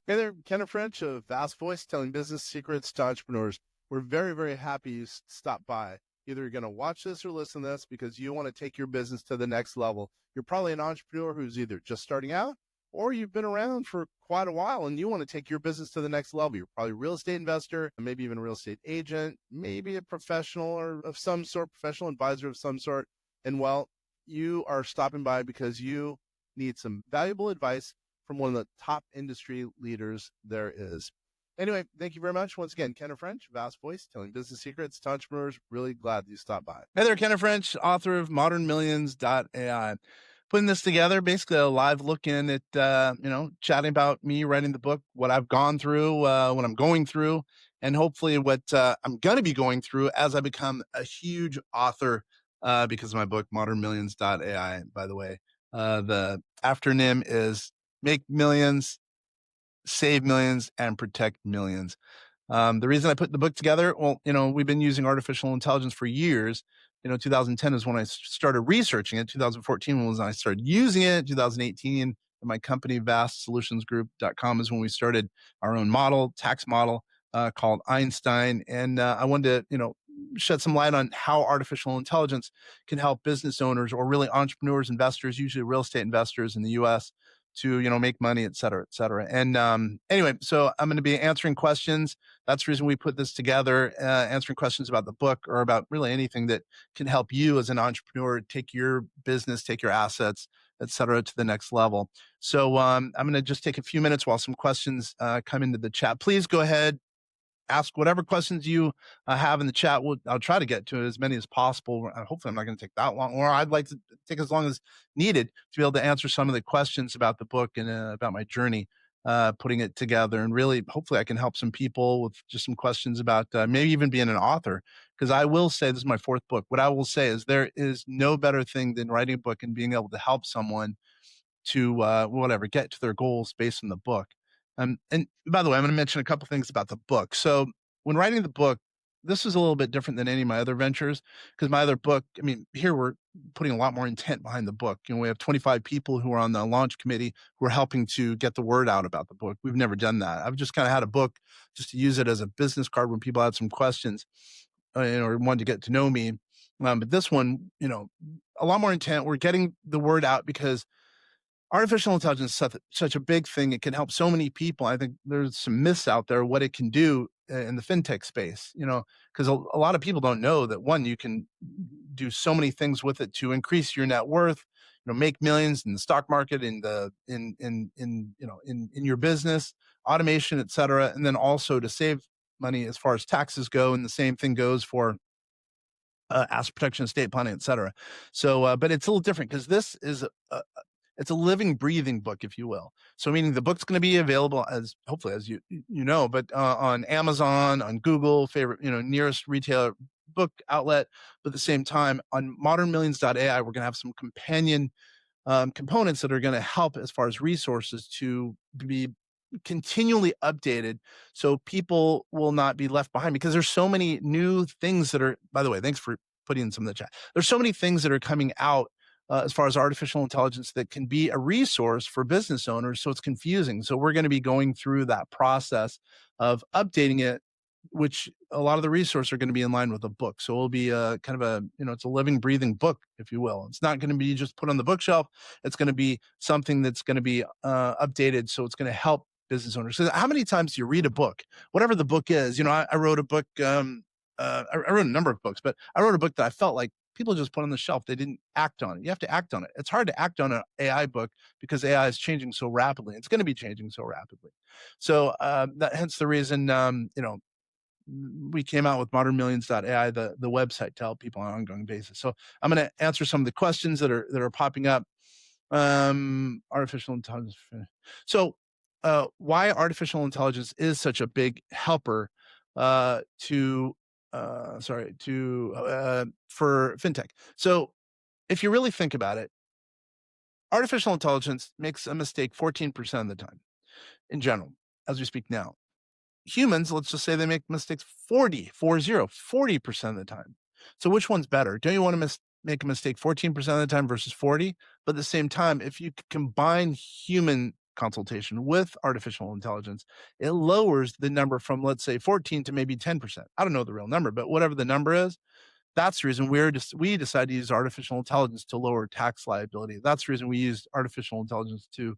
Hey there, Kenneth French of Vast Voice, telling business secrets to entrepreneurs. We're very, very happy you stopped by. Either you're going to watch this or listen to this because you want to take your business to the next level. You're probably an entrepreneur who's either just starting out or you've been around for quite a while and you want to take your business to the next level. You're probably a real estate investor, maybe even a real estate agent, maybe a professional or of some sort, professional advisor of some sort. And well, you are stopping by because you need some valuable advice from one of the top industry leaders there is. Anyway, thank you very much. Once again, Kenneth French, Vast Voice, telling business secrets to entrepreneurs. Really glad you stopped by. Hey there, Kenneth French, author of ModernMillions.ai. Putting this together, basically a live look in at, chatting about me writing the book, what I've gone through, what I'm going through, and hopefully what I'm going to be going through as I become a huge author because of my book, ModernMillions.ai, by the way. The afternym is Make Millions, Save Millions, and Protect Millions. The reason I put the book together, well, we've been using artificial intelligence for years. 2010 is when I started researching it. 2014 was when I started using it. 2018, my company, vastsolutionsgroup.com, is when we started our own model, tax model called Einstein. And I wanted to, shed some light on how artificial intelligence can help business owners or really entrepreneurs, investors, usually real estate investors in the US, to make money, et cetera, et cetera. And anyway, so I'm going to be answering questions. That's the reason we put this together, answering questions about the book or about really anything that can help you as an entrepreneur take your business, take your assets, et cetera, to the next level. So I'm going to just take a few minutes while some questions come into the chat. Please go ahead, ask whatever questions you have in the chat. I'll try to get to as many as possible. Hopefully I'm not going to take that long, or I'd like to take as long as needed to be able to answer some of the questions about the book and about my journey putting it together. And really, hopefully I can help some people with just some questions about maybe even being an author. Because I will say, this is my fourth book. What I will say is there is no better thing than writing a book and being able to help someone to get to their goals based on the book. And by the way, I'm going to mention a couple things about the book. So when writing the book, this is a little bit different than any of my other ventures, because my other book, here we're putting a lot more intent behind the book. We have 25 people who are on the launch committee who are helping to get the word out about the book. We've never done that. I've just kind of had a book just to use it as a business card when people had some questions or wanted to get to know me. But this one, a lot more intent. We're getting the word out because artificial intelligence is such a big thing. It can help so many people. I think there's some myths out there what it can do in the fintech space, because a lot of people don't know that, one, you can do so many things with it to increase your net worth, make millions in the stock market, in your business, automation, et cetera. And then also to save money as far as taxes go. And the same thing goes for asset protection, estate planning, et cetera. So, but it's a little different because this is it's a living, breathing book, if you will. So meaning the book's going to be available as, hopefully, as you know, but on Amazon, on Google, favorite, nearest retailer book outlet. But at the same time, on ModernMillions.ai, we're going to have some companion components that are going to help as far as resources to be continually updated so people will not be left behind, because there's so many new things that are, by the way, thanks for putting in some of the chat. There's so many things that are coming out as far as artificial intelligence that can be a resource for business owners. So it's confusing. So we're going to be going through that process of updating it, which a lot of the resources are going to be in line with the book. So it'll be a kind of a, it's a living, breathing book, if you will. It's not going to be just put on the bookshelf. It's going to be something that's going to be updated. So it's going to help business owners. So how many times do you read a book, whatever the book is? I wrote a book, I wrote a number of books, but I wrote a book that I felt like people just put on the shelf. They didn't act on it. You have to act on it. It's hard to act on an AI book because AI is changing so rapidly. It's going to be changing so rapidly. So hence the reason, we came out with ModernMillions.ai, the website, to help people on an ongoing basis. So I'm going to answer some of the questions that are popping up. Artificial intelligence. So why artificial intelligence is such a big helper for fintech. So if you really think about it, artificial intelligence makes a mistake 14% of the time in general, as we speak now. Humans, let's just say they make mistakes 40% of the time. So which one's better? Don't you want to make a mistake 14% of the time versus 40? But at the same time, if you combine human consultation with artificial intelligence, it lowers the number from, let's say, 14 to maybe 10%. I don't know the real number, but whatever the number is, that's the reason we decided to use artificial intelligence to lower tax liability. That's the reason we used artificial intelligence to,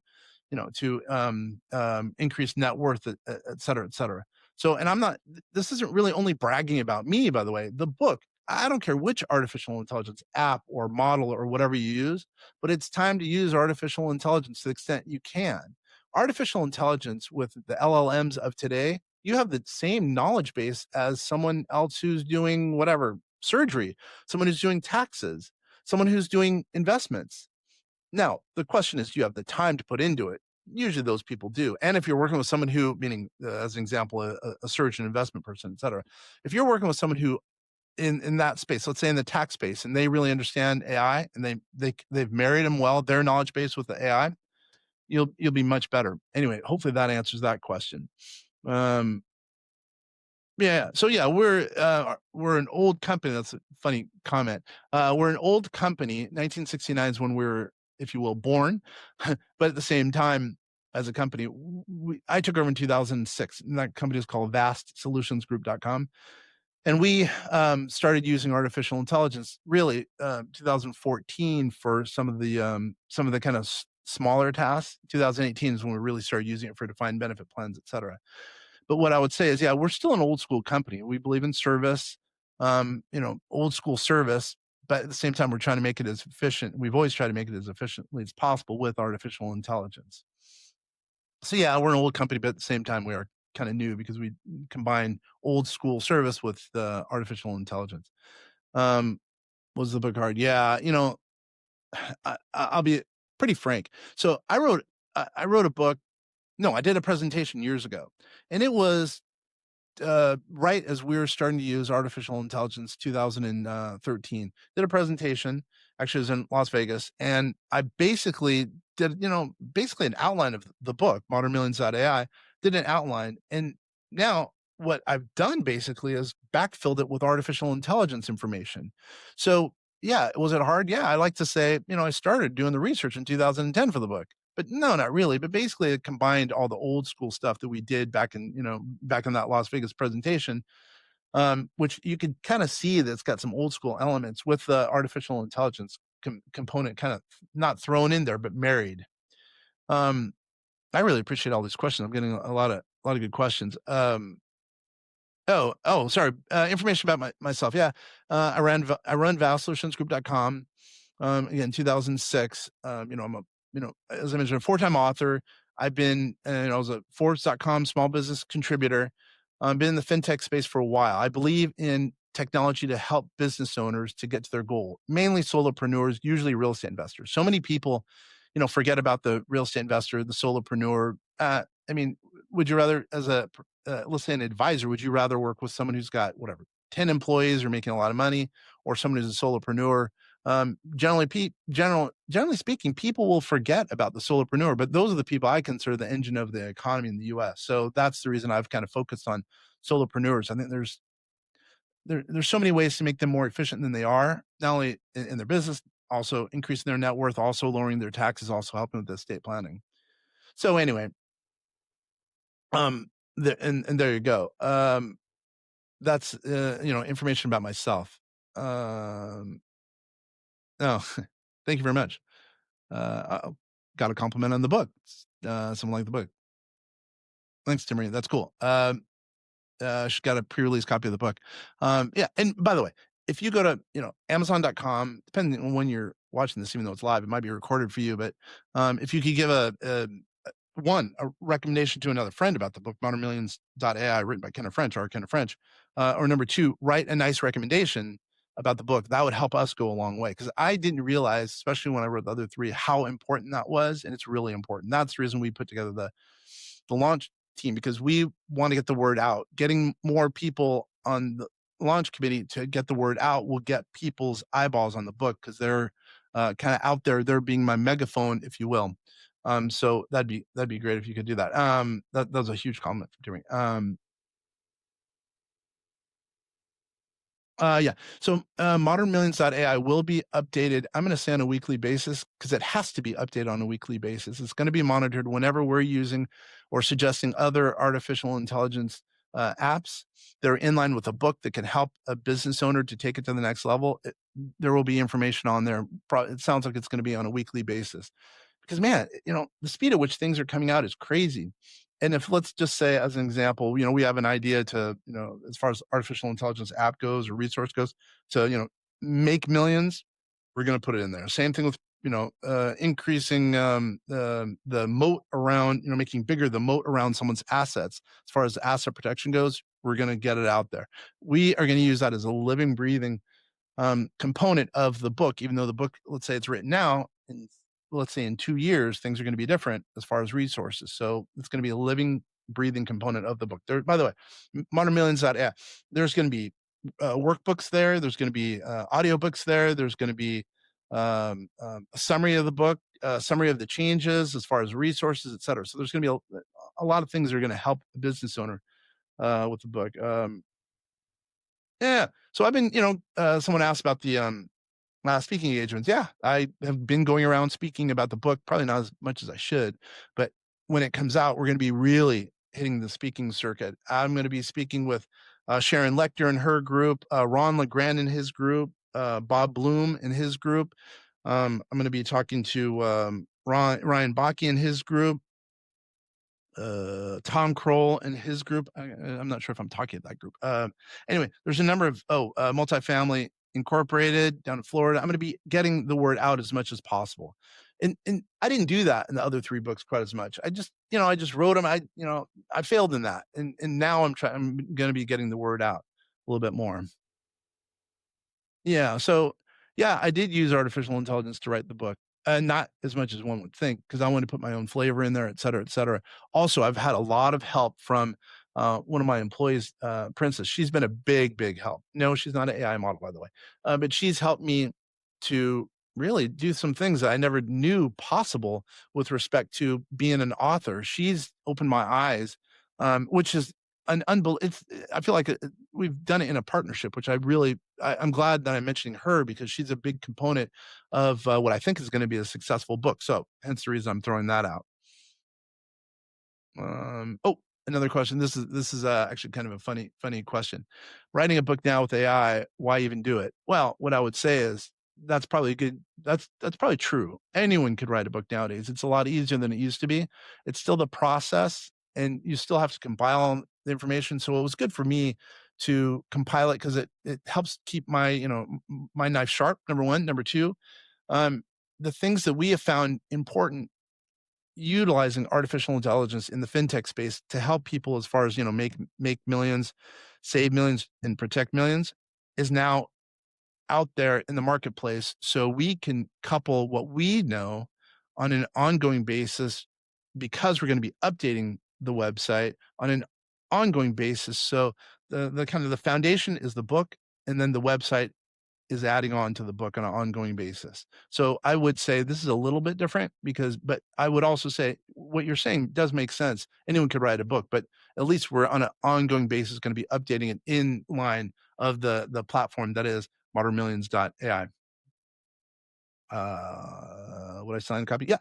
increase net worth, et cetera, et cetera. So, and this isn't really only bragging about me, by the way. The book, I don't care which artificial intelligence app or model or whatever you use, but it's time to use artificial intelligence to the extent you can. Artificial intelligence with the LLMs of today, you have the same knowledge base as someone else who's doing whatever surgery, someone who's doing taxes, someone who's doing investments. Now, the question is, do you have the time to put into it? Usually those people do. And if you're working with someone who, meaning as an example, a surgeon, investment person, et cetera, if you're working with someone who in that space, let's say in the tax space, and they really understand AI and they've married them well, their knowledge base with the AI, you'll be much better. Anyway, hopefully that answers that question. Yeah. So yeah, we're an old company. That's a funny comment. We're an old company. 1969 is when we were, if you will, born. But at the same time, as a company, I took over in 2006, and that company is called vastsolutionsgroup.com. And we started using artificial intelligence really 2014 for some of the kind of smaller tasks. 2018 is when we really started using it for defined benefit plans, et cetera. But what I would say is, yeah, we're still an old school company. We believe in service, old school service, but at the same time, we're trying to make it as efficient. We've always tried to make it as efficiently as possible with artificial intelligence. So yeah, we're an old company, but at the same time, we are kind of new because we combine old school service with the artificial intelligence. Was the book hard? Yeah, I'll be pretty frank. So I wrote a book. No, I did a presentation years ago, and it was right as we were starting to use artificial intelligence, 2013. Did a presentation, actually it was in Las Vegas, and I basically did, basically an outline of the book, ModernMillions.ai, did an outline. And now what I've done basically is backfilled it with artificial intelligence information. So yeah, was it hard? Yeah, I like to say, I started doing the research in 2010 for the book. But no, not really. But basically, it combined all the old school stuff that we did back in that Las Vegas presentation, which you could kind of see that's got some old school elements with the artificial intelligence component kind of not thrown in there, but married. I really appreciate all these questions. I'm getting a lot of good questions. Sorry. Information about myself. Yeah, I run valsolutionsgroup.com. Again, 2006. I'm a as I mentioned, a 4-time author. I've been, I was a Forbes.com small business contributor. Been in the fintech space for a while. I believe in technology to help business owners to get to their goal, mainly solopreneurs, usually real estate investors. So many people, forget about the real estate investor, the solopreneur. Would you rather, as let's say an advisor, would you rather work with someone who's got whatever, 10 employees or making a lot of money, or someone who's a solopreneur? Generally speaking, people will forget about the solopreneur, but those are the people I consider the engine of the economy in the US. So that's the reason I've kind of focused on solopreneurs. I think there's so many ways to make them more efficient than they are, not only in their business, also increasing their net worth, also lowering their taxes, also helping with estate planning. So anyway, and there you go. That's information about myself. Oh, thank you very much. Got a compliment on the book. Someone liked the book. Thanks, Timmy. That's cool. She got a pre-release copy of the book. Yeah. And by the way, if you go to, Amazon.com, depending on when you're watching this, even though it's live, it might be recorded for you. But if you could give a recommendation to another friend about the book, ModernMillions.ai, written by Kenneth French, or number 2, write a nice recommendation about the book. That would help us go a long way, because I didn't realize, especially when I wrote the other 3, how important that was. And it's really important. That's the reason we put together the launch team, because we want to get the word out. Getting more people on the launch committee to get the word out will get people's eyeballs on the book, because they're kind of out there. They're being my megaphone, if you will. So that'd be great if you could do that. That was a huge compliment for doing. Yeah. So ModernMillions.ai will be updated. I'm going to say on a weekly basis because it has to be updated on a weekly basis. It's going to be monitored whenever we're using or suggesting other artificial intelligence apps that are in line with a book that can help a business owner to take it to the next level. There will be information on there. It sounds like it's going to be on a weekly basis because, man, the speed at which things are coming out is crazy. And if, let's just say as an example, we have an idea to, as far as artificial intelligence app goes or resource goes, to, make millions, we're going to put it in there. Same thing with, increasing the moat around, making bigger the moat around someone's assets. As far as asset protection goes, we're going to get it out there. We are going to use that as a living, breathing component of the book, even though the book, let's say it's written now, and let's say in 2 years, things are going to be different as far as resources. So it's going to be a living, breathing component of the book. There, by the way, ModernMillions.ai, there's going to be workbooks there. There's going to be audiobooks there. There's going to be a summary of the book, a summary of the changes as far as resources, et cetera. So there's going to be a lot of things that are going to help the business owner with the book. Yeah. So I've been, someone asked about the speaking engagements. Yeah, I have been going around speaking about the book, probably not as much as I should, but when it comes out, we're going to be really hitting the speaking circuit. I'm going to be speaking with Sharon Lecter and her group, Ron LeGrand and his group, Bob Bloom and his group. I'm going to be talking to Ryan Bakke and his group, Tom Kroll and his group. I'm not sure if I'm talking at that group. Anyway, there's a number of Multifamily Incorporated down in Florida. I'm going to be getting the word out as much as possible, and I didn't do that in the other 3 books quite as much. I just wrote them. I failed in that, and now I'm going to be getting the word out a little bit more. Yeah. So, yeah, I did use artificial intelligence to write the book. Not as much as one would think, because I wanted to put my own flavor in there, et cetera, et cetera. Also, I've had a lot of help from one of my employees, Princess. She's been a big, big help. No, she's not an AI model, by the way, but she's helped me to really do some things that I never knew possible with respect to being an author. She's opened my eyes, which is an I feel like we've done it in a partnership, which I'm glad that I'm mentioning her because she's a big component of what I think is going to be a successful book. So hence the reason I'm throwing that out. Oh, another question. This is actually kind of a funny question. Writing a book now with AI, why even do it? Well, what I would say is that's probably good. That's probably true. Anyone could write a book nowadays. It's a lot easier than it used to be. It's still the process, and you still have to compile the information. So it was good for me to compile it because it helps keep my my knife sharp. Number one. Number two, um, the things that we have found important utilizing artificial intelligence in the fintech space to help people as far as make millions, save millions, and protect millions is now out there in the marketplace. So we can couple what we know on an ongoing basis because we're going to be updating the website on an ongoing basis. So the kind of the foundation is the book, and then the website is adding on to the book on an ongoing basis. So I would say this is a little bit different but I would also say what you're saying does make sense. Anyone could write a book, but at least we're on an ongoing basis going to be updating it in line of the platform that is ModernMillions.ai. Would I sign a copy? Yeah.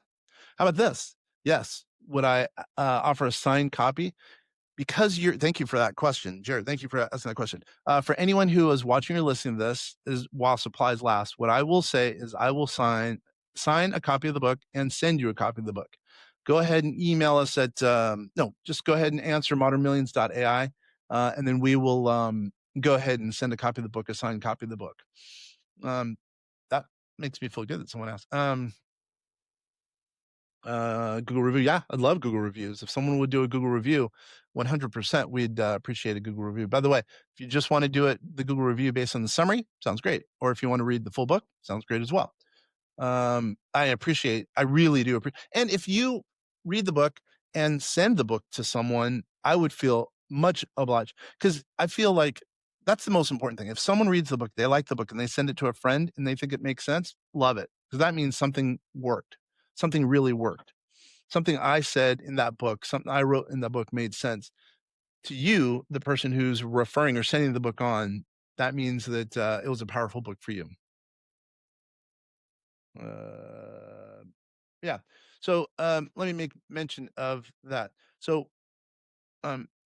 How about this? Yes. Would I offer a signed copy? Because thank you for that question, Jared. Thank you for asking that question. For anyone who is watching or listening to this, is while supplies last, what I will say is I will sign a copy of the book and send you a copy of the book. Go ahead and email us at no, just go ahead and answer modernmillions.ai, and then we will go ahead and send a copy of the book, a signed copy of the book. That makes me feel good that someone asked. Google review. Yeah, I'd love Google reviews. If someone would do a Google review, 100%, we'd appreciate a Google review. By the way, if you just want to do the Google review based on the summary, sounds great. Or if you want to read the full book, sounds great as well. I really do appreciate. And if you read the book and send the book to someone, I would feel much obliged because I feel like that's the most important thing. If someone reads the book, they like the book, and they send it to a friend and they think it makes sense, love it, because that means something worked. Something really worked. Something I said in that book, something I wrote in that book made sense to you, the person who's referring or sending the book on. that means that it was a powerful book for you. Uh, yeah. So let me make mention of that. So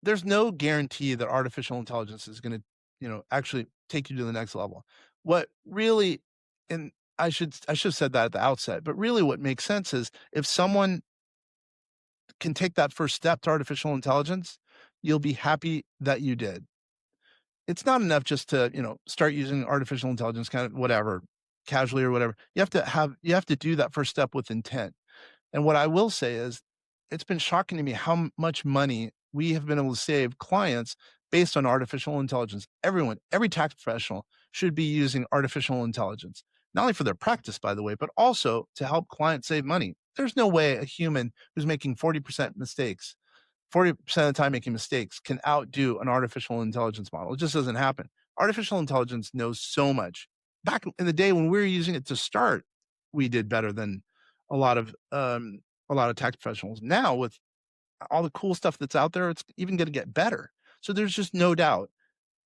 there's no guarantee that artificial intelligence is going to, actually take you to the next level. What really, and I should have said that at the outset, but really what makes sense is if someone can take that first step to artificial intelligence, you'll be happy that you did. It's not enough just to, start using artificial intelligence kind of whatever, casually or whatever. You have to do that first step with intent. And what I will say is, it's been shocking to me how much money we have been able to save clients based on artificial intelligence. Everyone, every tax professional should be using artificial intelligence, not only for their practice, by the way, but also to help clients save money. There's no way a human who's making 40% mistakes 40% of the time making mistakes can outdo an artificial intelligence model. It just doesn't happen. Artificial intelligence knows so much. Back in the day when we were using it to start, we did better than a lot of tax professionals. Now with all the cool stuff that's out there, it's even going to get better. So there's just no doubt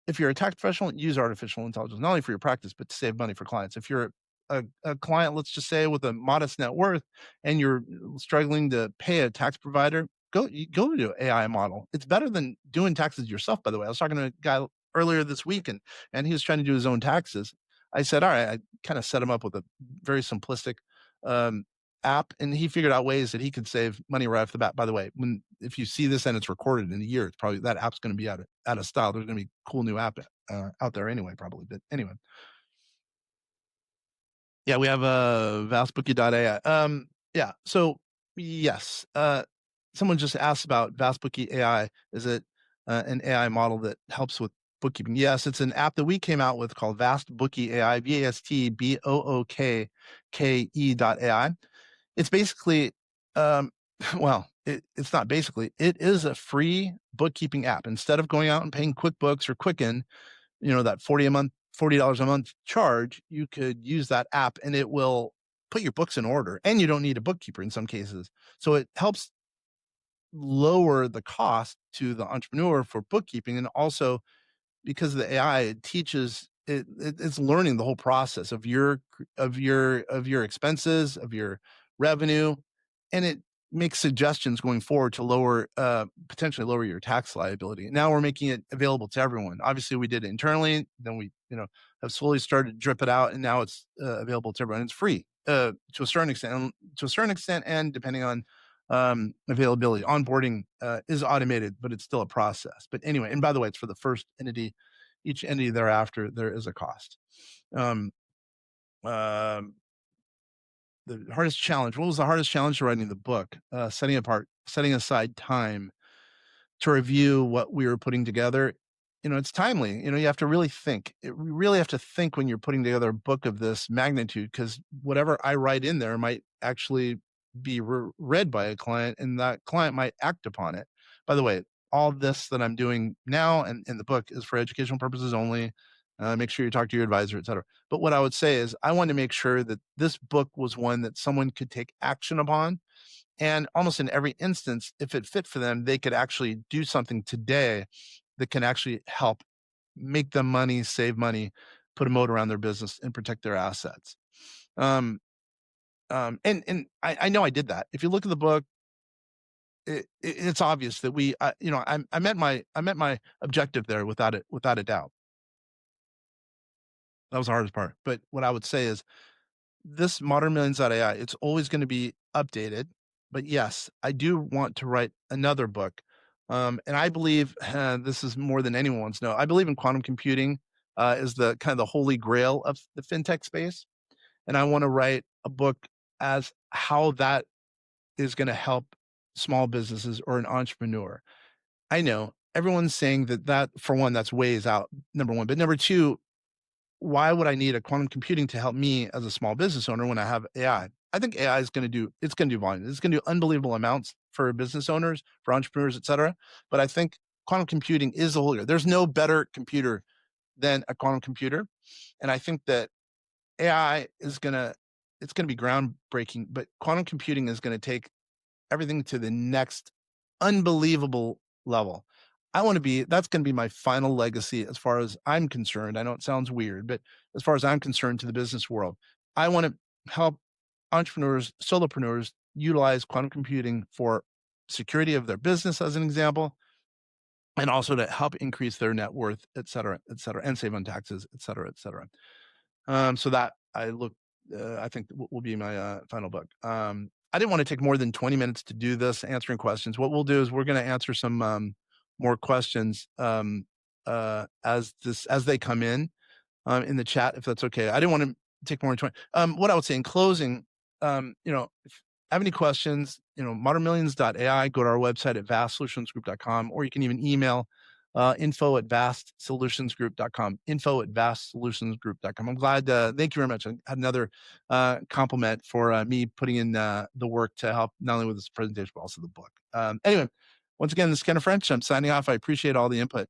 if you're a tax professional, use artificial intelligence, not only for your practice, but to save money for clients. If you're a client, let's just say with a modest net worth and you're struggling to pay a tax provider, go to AI model. It's better than doing taxes yourself, by the way. I was talking to a guy earlier this week and he was trying to do his own taxes. I said, all right, I kind of set him up with a very simplistic um, app and he figured out ways that he could save money right off the bat. By the way, if you see this and it's recorded in a year, it's probably that app's going to be out of style. There's going to be cool new app out there anyway, probably. But anyway, yeah, we have vastbookie.ai. Yeah, so yes, someone just asked about Vastbookie AI. Is it an AI model that helps with bookkeeping? Yes, it's an app that we came out with called Vastbookie AI, VASTBOOKKE.ai. It's basically, um, well, it's not basically, it is a free bookkeeping app. Instead of going out and paying QuickBooks or Quicken, that $40 a month charge, you could use that app and it will put your books in order. And you don't need a bookkeeper in some cases. So it helps lower the cost to the entrepreneur for bookkeeping. And also because of the AI, it teaches it's learning the whole process of your expenses, of your revenue, and it makes suggestions going forward to potentially lower your tax liability. Now we're making it available to everyone. Obviously, we did it internally, then we have slowly started to drip it out, and now it's available to everyone. It's free to a certain extent, and depending on availability. Onboarding is automated, but it's still a process. But anyway, and by the way, it's for the first entity. Each entity thereafter, there is a cost. Um, um, the hardest challenge. What was the hardest challenge to writing the book? Setting aside time to review what we were putting together. It's timely. You have to really think. We really have to think when you're putting together a book of this magnitude, because whatever I write in there might actually be read by a client, and that client might act upon it. By the way, all this that I'm doing now and in the book is for educational purposes only. Make sure you talk to your advisor, et cetera. But what I would say is I want to make sure that this book was one that someone could take action upon, and almost in every instance, if it fit for them, they could actually do something today that can actually help make them money, save money, put a moat around their business, and protect their assets. Um, and I know I did that. If you look at the book, it's obvious that I met my objective there without a doubt. That was the hardest part. But what I would say is this ModernMillions.ai, it's always going to be updated. But yes, I do want to write another book. And I believe this is more than anyone wants to know. I believe in quantum computing is the kind of the holy grail of the fintech space. And I want to write a book as how that is going to help small businesses or an entrepreneur. I know everyone's saying that for one, that's ways out, number one. But number two, why would I need a quantum computing to help me as a small business owner when I have AI? I think AI is it's going to do volume. It's going to do unbelievable amounts for business owners, for entrepreneurs, et cetera. But I think quantum computing is the whole. There's no better computer than a quantum computer. And I think that AI it's going to be groundbreaking, but quantum computing is going to take everything to the next unbelievable level. that's going to be my final legacy as far as I'm concerned. I know it sounds weird, but as far as I'm concerned to the business world, I want to help entrepreneurs, solopreneurs utilize quantum computing for security of their business, as an example, and also to help increase their net worth, et cetera, and save on taxes, et cetera, et cetera. So that I think will be my final book. I didn't want to take more than 20 minutes to do this, answering questions. What we'll do is we're going to answer some more questions as they come in the chat, if that's okay. I didn't want to take more than 20. What I would say in closing, if you have any questions, ModernMillions.ai, go to our website at vastsolutionsgroup.com, or you can even email info@vastsolutionsgroup.com, info@vastsolutionsgroup.com. I'm glad. Thank you very much. I had another compliment for me putting in the work to help not only with this presentation, but also the book. Anyway, once again, this is Ken French. I'm signing off. I appreciate all the input.